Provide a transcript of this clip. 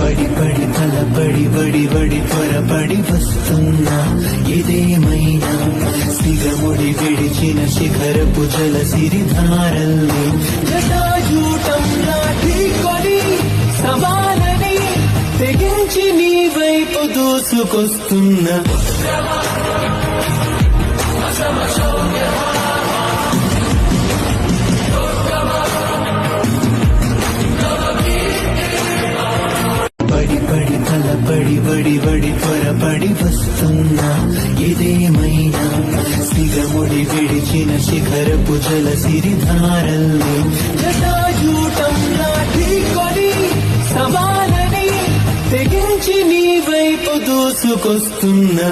పడి పడి తలపడి వడి వడి త్వరపడి వస్తున్నా ఇదేమైనా సిగముడి విడిచిన శిఖరపు జల సిరిధారల్ని జటాజూటం నాటి కొని సవాలని తెగించి నీ వైపు దూసుకొస్తున్నా పడి పడి తలపడి వడి వడి త్వరపడి వస్తున్నా ఇదేమైనా సిగముడి విడిచిన శిఖరపు జల సిరిధారల్ని జటాజూటం నాటి కొని సవాలని తెగించి నీ వైపు దూసుకొస్తున్నా